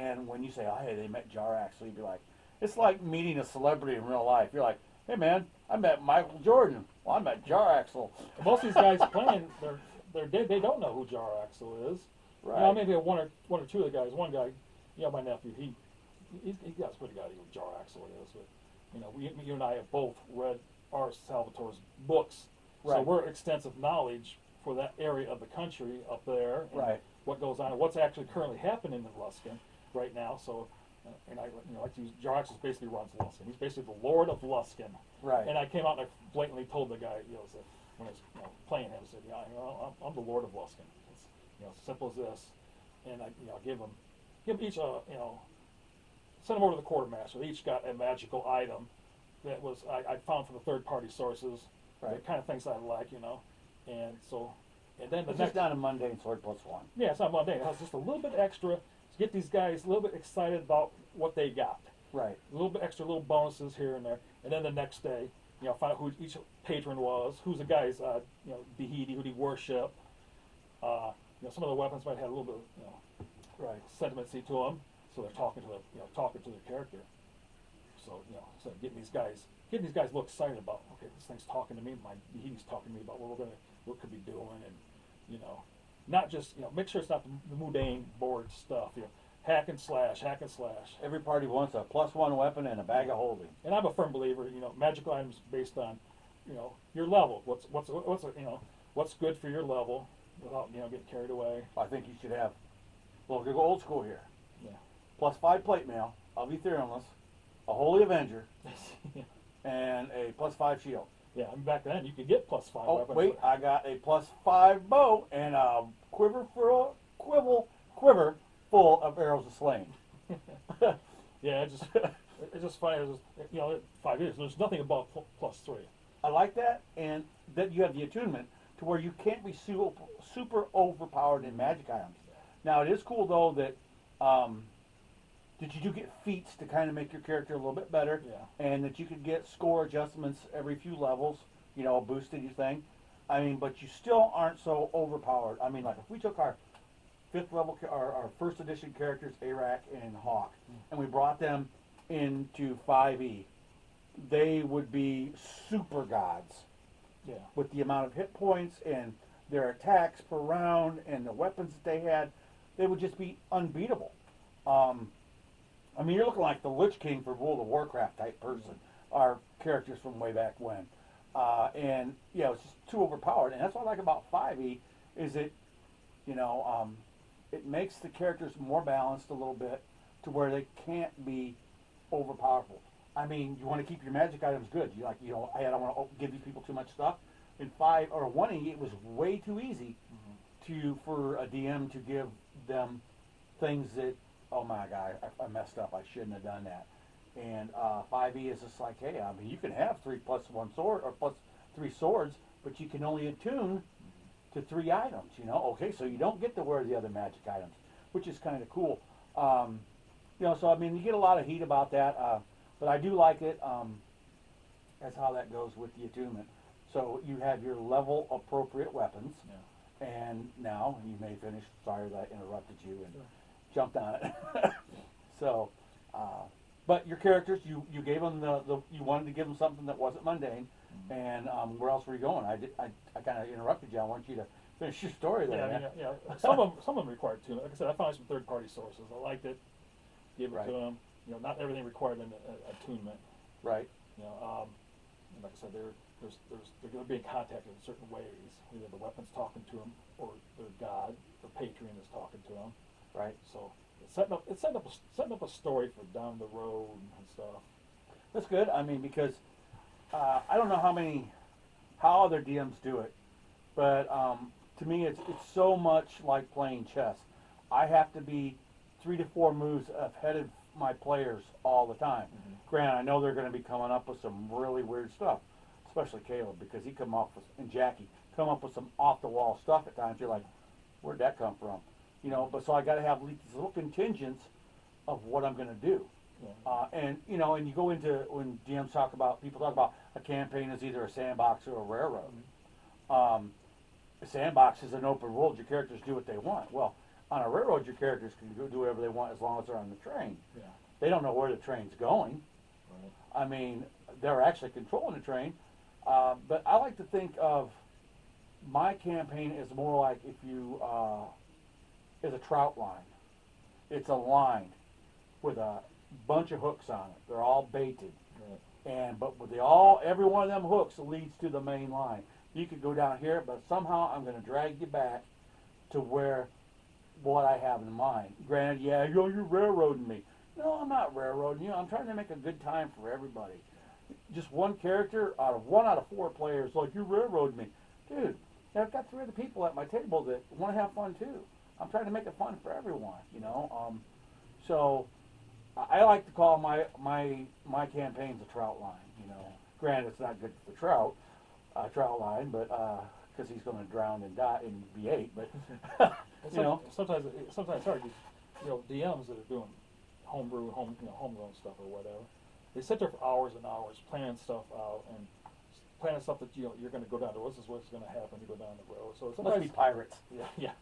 And when you say, oh, hey, they met Jarax, so you'd be like, it's like meeting a celebrity in real life. You're like, hey, man, I met Michael Jordan. Well, I met Jaraxel. Most of these guys playing, they're dead. They don't know who Jar Axel is. Right. You know, maybe one or two of the guys. One guy, my nephew, he got pretty good who Jar Axel is. But you and I have both read R. Salvatore's books, so Right. we're extensive knowledge for that area of the country up there, and Right. what goes on, and what's actually currently happening in Luskin right now. So, and I like to use Jar Axel basically runs Luskin. He's basically the Lord of Luskin. Right. And I came out and I blatantly told the guy, said, when I was playing him, I said, I'm the Lord of Luskin. It's simple as this. And I give them each send them over to the quartermaster. They each got a magical item that was I found from the third party sources, Right. the kind of things I like, and so then the It's next just not a mundane sword +1. yeah, it's not mundane. It has just a little bit extra to get these guys a little bit excited about what they got. Right. A little bit extra, little bonuses here and there, and then the next day, find out who each patron was, who's the guy's, deity, who do you worship. Some of the weapons might have a little bit, Right. sentimency to them, so they're talking to their character. So so getting these guys a little excited about, okay, this thing's talking to me, my deity's talking to me about what could be doing, and not just make sure it's not the mundane board stuff. Hack and slash. Every party wants a +1 weapon and a bag of holding. And I'm a firm believer, magical items based on, your level. What's good for your level without, getting carried away. I think you should have, well, we're going to go old school here. Yeah. +5 plate mail, of Ethereumless, a Holy Avenger, Yeah. and a +5 shield. Yeah, I mean, back then you could get +5 Oh, weapons. wait, I got a +5 bow and a quiver full of arrows of slain. Yeah, it's just funny. 5 years. There's nothing above +3. I like that, and that you have the attunement to where you can't be super overpowered in magic items. Now, it is cool, though, that you do get feats to kind of make your character a little bit better, Yeah. and that you could get score adjustments every few levels, boosted your thing. I mean, but you still aren't so overpowered. I mean, like, if we took our 5th level, our 1st edition characters, Arak and Hawk, and we brought them into 5e, they would be super gods. Yeah. With the amount of hit points and their attacks per round and the weapons that they had, they would just be unbeatable. I mean, you're looking like the Lich King for World of Warcraft type person. Our characters from way back when. And, it's just too overpowered. And that's what I like about 5e, is it, it makes the characters more balanced a little bit to where they can't be overpowerful. I mean, you want to keep your magic items good. I don't want to give these people too much stuff. In 1e, it was way too easy for a DM to give them things that, oh my God, I messed up. I shouldn't have done that. And 5e is just like, hey, I mean, you can have 3 +1 sword or +3 swords, but you can only attune to 3 items. Okay, so you don't get to wear the other magic items, which is kind of cool. So I mean, you get a lot of heat about that. But I do like it. That's how that goes with the attunement. So you have your level appropriate weapons. Yeah. And now you may finish. Sorry that I interrupted you and jumped on it. So, but your characters, you gave them you wanted to give them something that wasn't mundane. And where else were you going? I kind of interrupted you. I want you to finish your story there. Yeah, yeah. Some of them required attunement. Like I said, I found some third-party sources. I liked it. Gave it to them. Not everything required an attunement. Right. Like I said, they're going to be in contact in certain ways. Either the weapon's talking to them, or their god, the patron is talking to them. Right. So it's setting up a story for down the road and stuff. That's good. I mean, because I don't know how other DMs do it, but to me, it's so much like playing chess. I have to be 3 to 4 moves ahead of my players all the time. Granted, I know they're going to be coming up with some really weird stuff, especially Caleb, because he and Jackie come up with some off the wall stuff at times. You're like, where'd that come from? But so I got to have these little contingents of what I'm going to do. Yeah. And you go into when DMs people talk about a campaign as either a sandbox or a railroad. A sandbox is an open world. Your characters do what they want. Well, On a railroad, your characters can do whatever they want as long as they're on the train. Yeah. They don't know where the train's going. Right. I mean, they're actually controlling the train. But I like to think of my campaign as more like if you is a trout line. It's a line with a bunch of hooks on it. They're all baited, Right. but every one of them hooks leads to the main line. You could go down here, but somehow I'm going to drag you back to where what I have in mind. Granted, yeah, you're railroading me. No, I'm not railroading you. I'm trying to make a good time for everybody. Just one character one out of four players like you railroading me, dude. I've got 3 other people at my table that want to have fun too. I'm trying to make it fun for everyone, you know. So I like to call my campaigns a trout line. You know, granted it's not good for the trout line, but because he's going to drown and die and be ate. But you know, sometimes it's hard. You know, DMs that are doing homegrown stuff or whatever. They sit there for hours and hours planning stuff out and planning stuff that you're going to go down the road. This is what's going to happen. You go down the road. So let's be pirates. Yeah.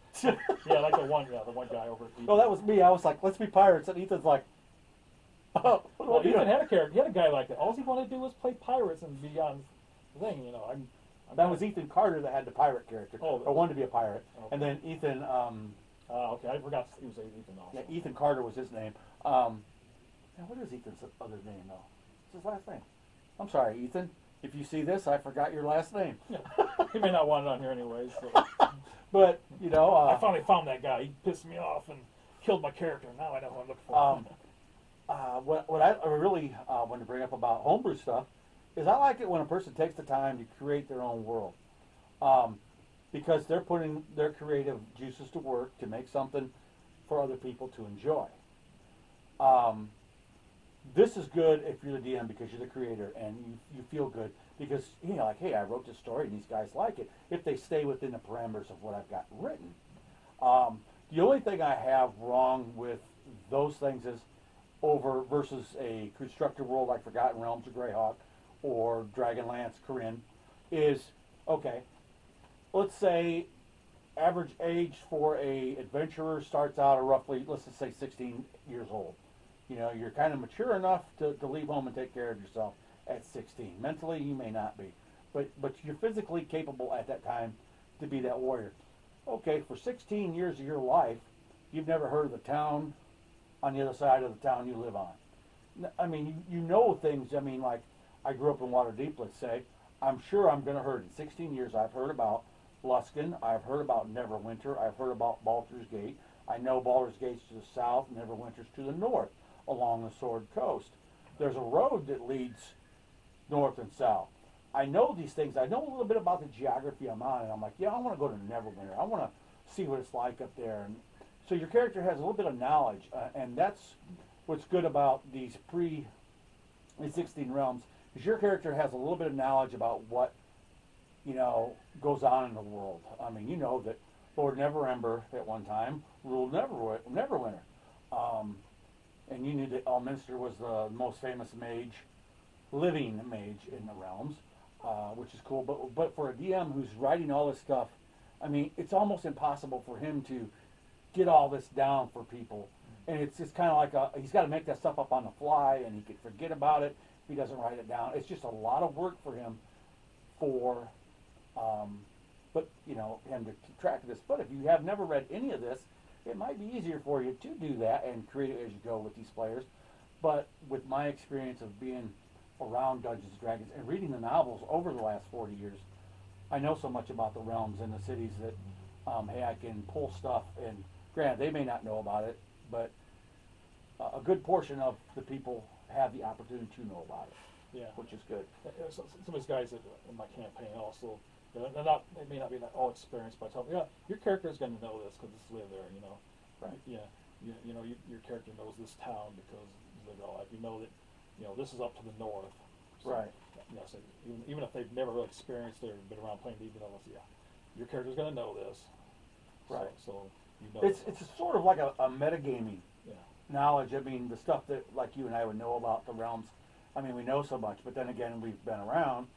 Yeah, like the one guy over at No, that was me. I was like, let's be pirates, and Ethan's like, oh, well, Ethan had a character. He had a guy like that. All he wanted to do was play pirates and be on the thing. You know, that was Ethan Carter that had the pirate character, or wanted to be a pirate, okay. And then Ethan. Okay, I forgot he was Ethan also. Yeah, Ethan Carter was his name. Now, what is Ethan's other name though? What's his last name? I'm sorry, Ethan. If you see this, I forgot your last name. Yeah. He may not want it on here anyways. So. But you know, I finally found that guy. He pissed me off and killed my character. Now I know who I'm looking for. what I really want to bring up about homebrew stuff is I like it when a person takes the time to create their own world, because they're putting their creative juices to work to make something for other people to enjoy. This is good if you're the DM because you're the creator and you feel good because like, hey, I wrote this story and these guys like it if they stay within the parameters of what I've got written. The only thing I have wrong with those things is versus a constructed world like Forgotten Realms or Greyhawk or Dragonlance Corinne is, okay, let's say average age for a adventurer starts out at roughly, let's just say 16 years old. You know, you're kind of mature enough to leave home and take care of yourself at 16. Mentally, you may not be, but you're physically capable at that time to be that warrior. Okay, for 16 years of your life, you've never heard of the town on the other side of the town you live on. I mean, you know things. I mean, like, I grew up in Waterdeep, let's say. I'm sure I'm going to heard in 16 years I've heard about Luskin. I've heard about Neverwinter. I've heard about Baldur's Gate. I know Baldur's Gate's to the south, Neverwinter's to the north along the Sword Coast. There's a road that leads north and south. I know these things. I know a little bit about the geography I'm on, and I'm like, yeah, I want to go to Neverwinter. I want to see what it's like up there. And so your character has a little bit of knowledge, and that's what's good about these 16 realms, is your character has a little bit of knowledge about what, goes on in the world. I mean, you know that Lord Neverember at one time ruled Neverwinter. And you knew that Elminster was the most famous living mage in the realms, which is cool. But for a DM who's writing all this stuff, I mean, it's almost impossible for him to get all this down for people. And it's just kind of like he's got to make that stuff up on the fly, and he could forget about it if he doesn't write it down. It's just a lot of work for him him to keep track of this. But if you have never read any of this, it might be easier for you to do that and create it as you go with these players. But with my experience of being around Dungeons & Dragons and reading the novels over the last 40 years, I know so much about the realms and the cities that, hey, I can pull stuff. And granted, they may not know about it, but a good portion of the people have the opportunity to know about it, which is good. Some of these guys in my campaign also, they may not be all experienced, but I tell them, your character is going to know this because it's lived there, Right. Yeah, your character knows this town because you lived all life. You know that, this is up to the north. So, Right. So even if they've never really experienced it or been around playing D&D, your character's going to know this. Right. So you know. It's sort of like a metagaming Yeah. knowledge. I mean, the stuff that like you and I would know about the realms. I mean, we know so much, but then again, we've been around.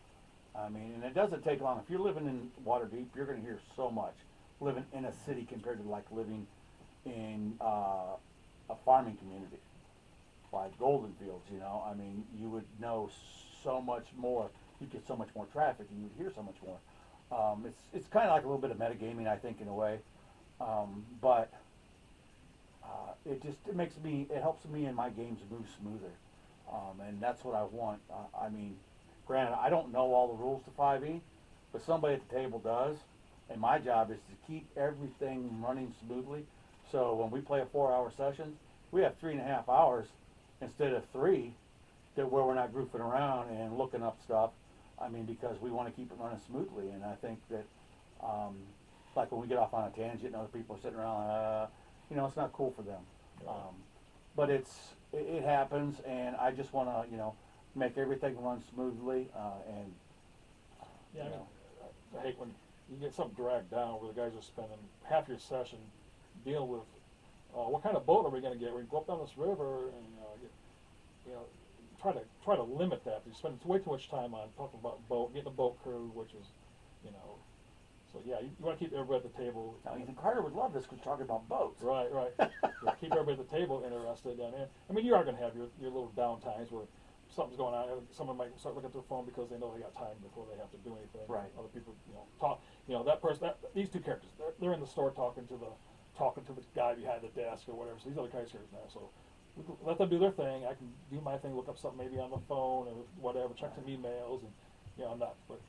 I mean, and it doesn't take long. If you're living in Waterdeep, you're going to hear so much living in a city compared to like living in a farming community like Golden Fields. You know, I mean, you would know so much more. You'd get so much more traffic, and you would hear so much more. It's kind of like a little bit of metagaming, I think, in a way, but it helps me in my games move smoother, and that's what I want. I mean, granted, I don't know all the rules to 5e, but somebody at the table does, and my job is to keep everything running smoothly. So when we play a 4-hour session, we have 3.5 hours instead of 3, where we're not goofing around and looking up stuff. I mean, because we want to keep it running smoothly, and I think that, like when we get off on a tangent and other people are sitting around, it's not cool for them. Right. But it happens, and I just want to, make everything run smoothly, and, Yeah, I hate when you get something dragged down where the guys are spending half your session dealing with, what kind of boat are we going to get? We go up down this river and, try to limit that. You spend way too much time on talking about boat, getting a boat crew, which is, so yeah, you want to keep everybody at the table. now Ethan Carter would love this because we're talking about boats. Right. Yeah, keep everybody at the table interested. And I mean, you are going to have your little down times where something's going on. Someone might start looking at their phone because they know they got time before they have to do anything. Right. Other people, talk. That person, these two characters, they're in the store talking to the guy behind the desk or whatever. So these other guys here now. So we can let them do their thing. I can do my thing, look up something maybe on the phone or whatever, check some emails, and I'm not. But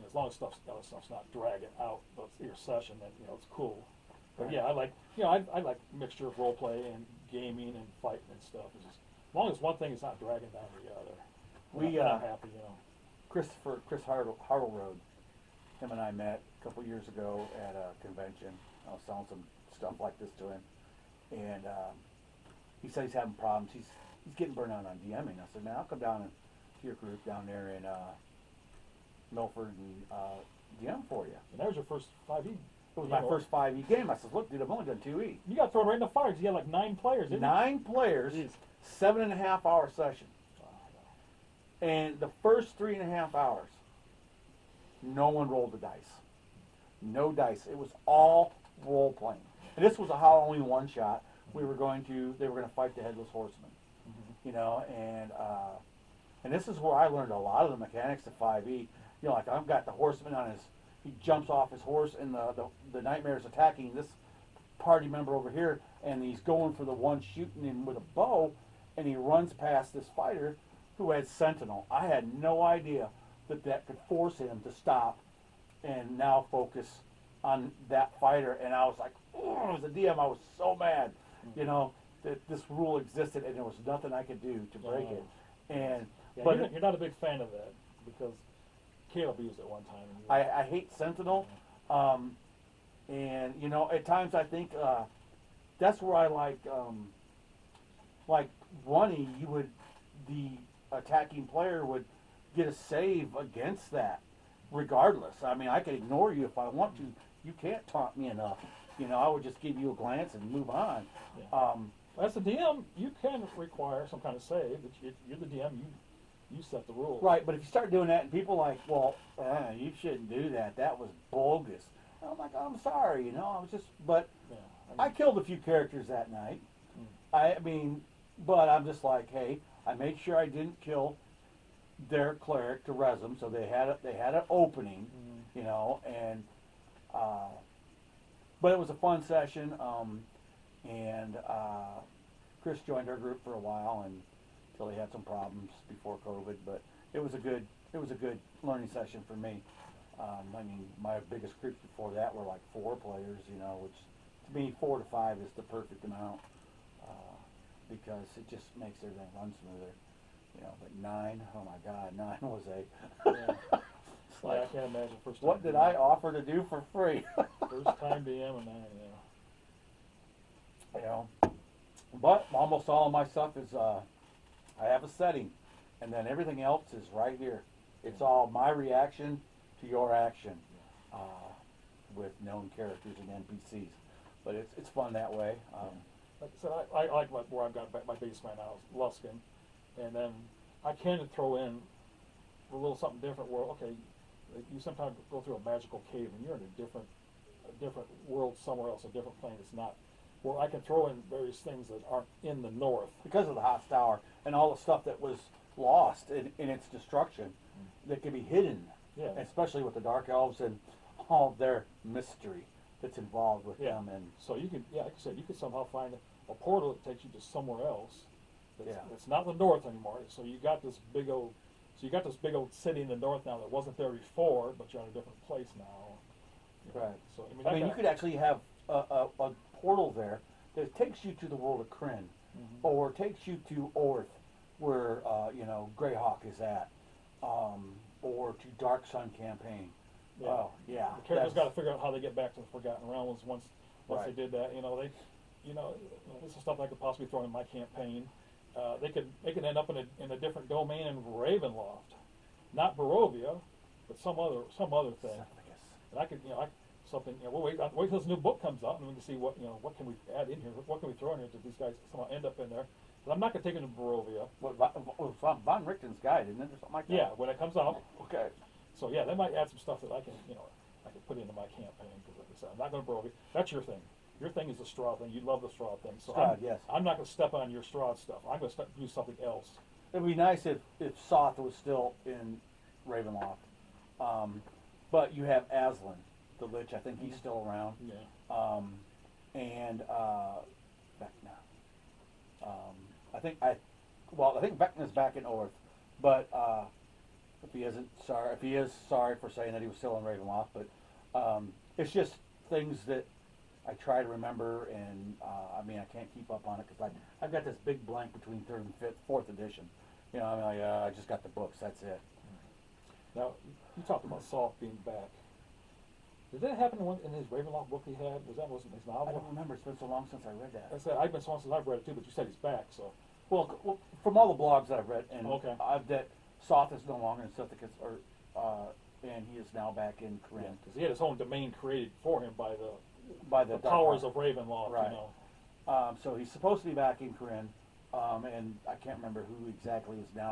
as long as other stuff's not dragging out your session, then it's cool. But Right. yeah, I like I like mixture of role play and gaming and fighting and stuff. It's just, as long as one thing is not dragging down the other, I'm happy. Chris Hartleroad, him and I met a couple years ago at a convention. I was selling some stuff like this to him, and he said he's having problems. He's getting burnt out on DMing. I said, man, I'll come down to your group down there in Milford and DM for you. And that was your first 5e. It was my first 5e game. I said, look, dude, I've only done 2e. You got thrown right in the fire because you had like 9 players, didn't 9 players, Jeez. 7.5 hour session. you? And the first 3.5 hours, no one rolled the dice. No dice. It was all role playing. And this was a Halloween one shot. They were going to fight the Headless Horseman. And this is where I learned a lot of the mechanics of 5e. Like I've got the horseman on he jumps off his horse and the nightmare's attacking this party member over here, and he's going for the one shooting him with a bow, and he runs past this fighter who had Sentinel. I had no idea that could force him to stop and now focus on that fighter, and I was like, oh, as a DM, I was so mad, that this rule existed and there was nothing I could do to break it. And Yeah, but you're not a big fan of that because Caleb used it one time. And I hate Sentinel, and at times I think that's where I like running. The attacking player would get a save against that, regardless. I mean, I could ignore you if I want to. You can't taunt me enough. I would just give you a glance and move on. Yeah. As a DM, you can require some kind of save. You're the DM. You set the rules. Right, but if you start doing that and people like, well, you shouldn't do that. That was bogus. And I'm like, I'm sorry, I was just, but Yeah, I killed a few characters that night. But I'm just like, hey, I made sure I didn't kill their cleric to res them, so they had an opening, and but it was a fun session, and Chris joined our group for a while until he had some problems before COVID, but it was a good learning session for me. My biggest groups before that were like 4 players, which to me 4 to 5 is the perfect amount, because it just makes everything run smoother. But 9, oh my God, 9 was Yeah. it's like, I can't imagine first time. what did I offer to do for free? First time DM and 9, But almost all of my stuff is, I have a setting, and then everything else is right here. It's all my reaction to your action, with known characters and NPCs. But it's fun that way. Like I said, I like where I've got my base right now, Luskin, and then I can throw in a little something different where, okay, you sometimes go through a magical cave and you're in a different world somewhere else, a different plane. It's not where I can throw in various things that aren't in the north. Because of the Hoth Tower and all the stuff that was lost in its destruction, that can be hidden, Yeah. especially with the Dark Elves and all their mystery that's involved with Yeah. them. And So you could, yeah, like I said, you could somehow find a portal that takes you to somewhere else. It's not the north anymore. So you got this big old, city in the north now that wasn't there before, but you're in a different place now. You know. Right. So I mean, I mean, you could actually have a portal there that takes you to the world of Kryn, or takes you to Orth, where Greyhawk is at, or to Dark Sun Campaign. Yeah. Oh, yeah. The characters got to figure out how they get back to the Forgotten Realms once Right. they did that. This is stuff I could possibly throw in my campaign. They could end up in a different domain in Ravenloft, not Barovia, but some other thing. And I could we'll wait till this new book comes out and we can see what can we add in here, what can we throw in here that these guys somehow end up in there. But I'm not gonna take them to Barovia. What, Von Richten's Guide, isn't it, or something like that? Yeah, when it comes out. Okay. So yeah, they might add some stuff that I can put into my campaign, because like I said, I'm not going to Barovia. That's your thing. Your thing is the straw thing. You love the straw thing. So Strahd, yes. I'm not going to step on your straw stuff. I'm going to do something else. It'd be nice if Soth was still in Ravenloft. But you have Aslan, the Lich. I think he's still around. Yeah. And Vecna. I think Vecna's back in Orth, but if he is sorry for saying that he was still in Ravenloft. But it's just things that I try to remember, and I can't keep up on it because I've got this big blank between third and fourth edition. I just got the books. That's it. Now, you talked about Saul being back. Did that happen in his Ravenloft book he had? Wasn't his novel? I don't remember. It's been so long since I read that. I said I've been so long since I've read it too, but you said he's back, so. Well, from all the blogs that I've read, and Okay. that Soth is no longer in Sithicus, and he is now back in Kryn. Because he had his own domain created for him by the Dark powers Elf. of Ravenloft, Right. So he's supposed to be back in Kryn, and I can't remember who exactly is now